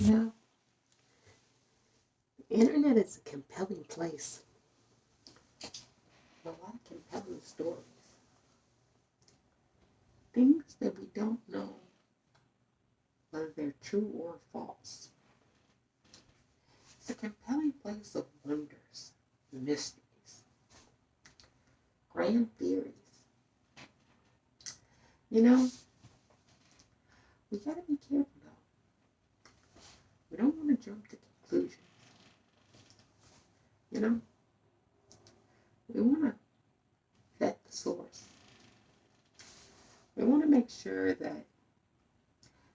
You know, the internet is a compelling place with a lot of compelling stories. Things that we don't know whether they're true or false. It's a compelling place of wonders, mysteries, grand theories. You know, we gotta be careful though. We don't want to jump to conclusions. You know, we want to vet the source. We want to make sure that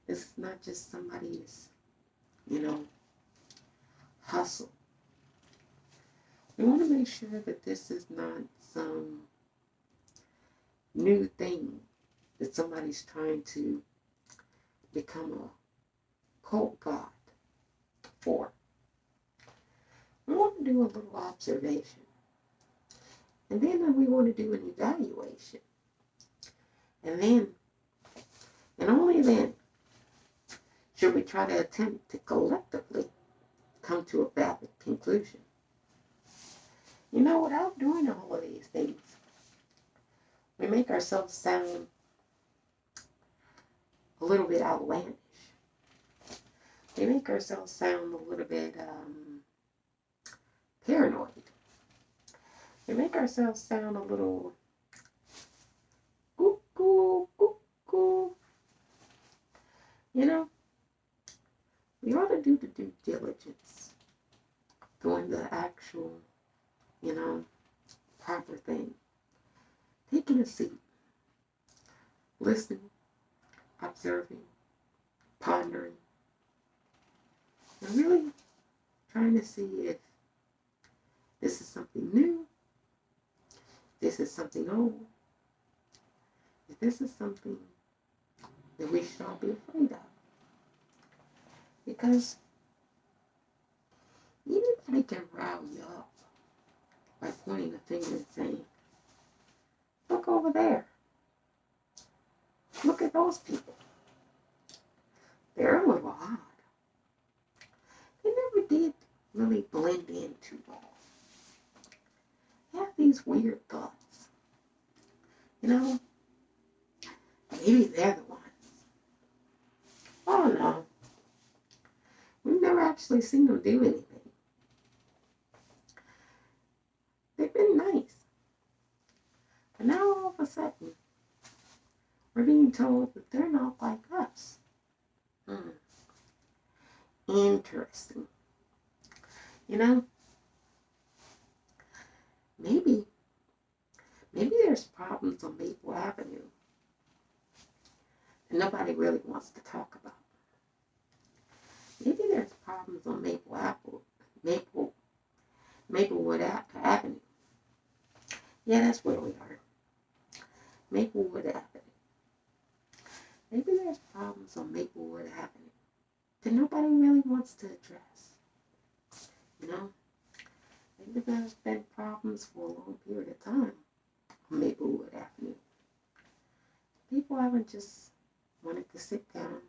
this is not just somebody's, you know, hustle. We want to make sure that this is not some new thing that somebody's trying to become a cult god for. We want to do a little observation. And then we want to do an evaluation. And then, and only then, should we try to attempt to collectively come to a valid conclusion. You know, without doing all of these things, we make ourselves sound a little bit outlandish. We make ourselves sound a little bit paranoid. We make ourselves sound a little cuckoo, cuckoo. You know, we ought to do the due diligence, doing the actual, you know, proper thing. Taking a seat, listening, observing, pondering, and really trying to see if this is something new, this is something old, if this is something that we should all be afraid of. Because anybody can rile you up by pointing a finger and saying, look over there. Look at those people. They're a little odd. They never did really blend in too well. They have these weird thoughts. You know, maybe they're the ones. I don't know. We've never actually seen them do anything. They've been nice. But now all of a sudden, we're being told that they're not like us. Interesting. You know, maybe there's problems on Maple Avenue that nobody really wants to talk about. Maybe there's problems on Maplewood Avenue. Yeah, that's where we are. Maplewood Avenue. Maybe there's problems on Maplewood Avenue that nobody really wants to address. You know? Maybe there's been problems for a long period of time on Maplewood Avenue. People haven't just wanted to sit down,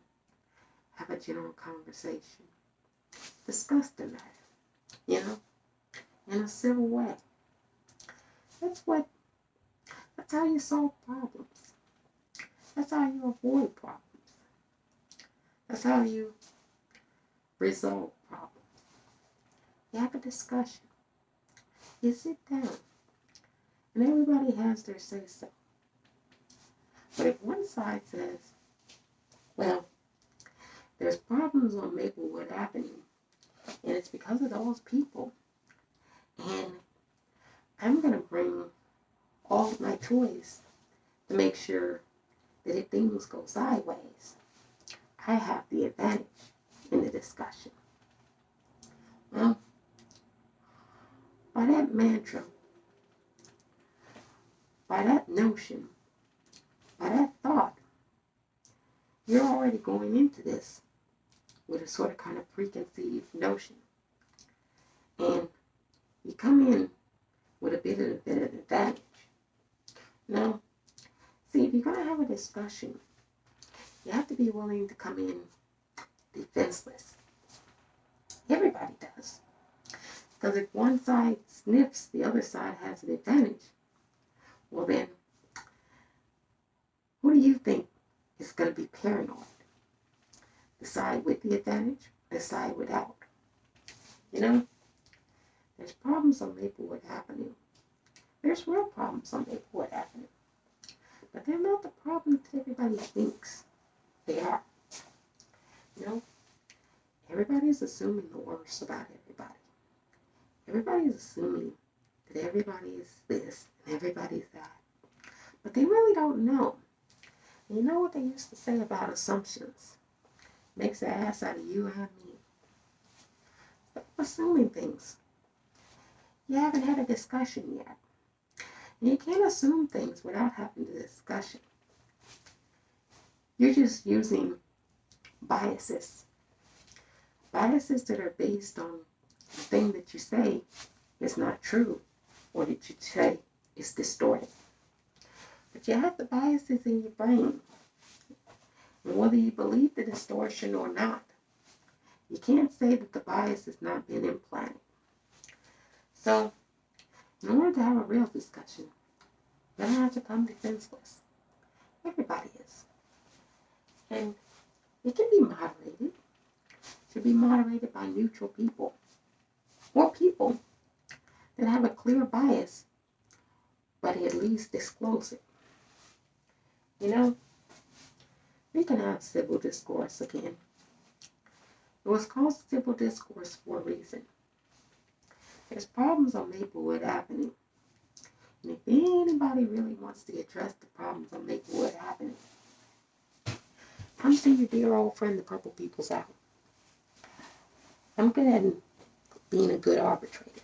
have a general conversation, discuss the matter, you know, in a civil way. That's how you solve problems. That's how you avoid problems. That's how you resolve problems. You have a discussion. You sit down, and everybody has their say-so. But if one side says, well, there's problems on Maplewood Avenue, and it's because of those people, and I'm going to bring all of my toys to make sure that if things go sideways, I have the advantage in the discussion. Well, by that mantra, by that notion, by that thought, you're already going into this with a sort of kind of preconceived notion. And you come in with a bit of an advantage. Now, see, if you're going to have a discussion, you have to be willing to come in defenseless. Everybody does. Because if one side sniffs, the other side has an advantage. Well, then, who do you think is going to be paranoid? The side with the advantage, the side without? You know, there's problems on Maplewood Avenue. There's real problems on Maplewood Avenue. But they're not the problems that everybody thinks they are. You know, everybody's assuming the worst about everybody. Everybody's assuming that everybody is this and everybody's that. But they really don't know. And you know what they used to say about assumptions? Makes an ass out of you and me. Stop assuming things. You haven't had a discussion yet. And you can't assume things without having the discussion. You're just using biases. Biases that are based on the thing that you say is not true, or that you say is distorted. But you have the biases in your brain. And whether you believe the distortion or not, you can't say that the bias has not been implanted. So, in order to have a real discussion, you don't have to come defenseless. Everybody is. And it can be moderated. It should be moderated by neutral people. Or people that have a clear bias, but at least disclose it. You know, we can have civil discourse again. It was called civil discourse for a reason. There's problems on Maplewood Avenue. And if anybody really wants to address the problems on Maplewood Avenue, come see your dear old friend, the Purple People's out. I'm good at being a good arbitrator.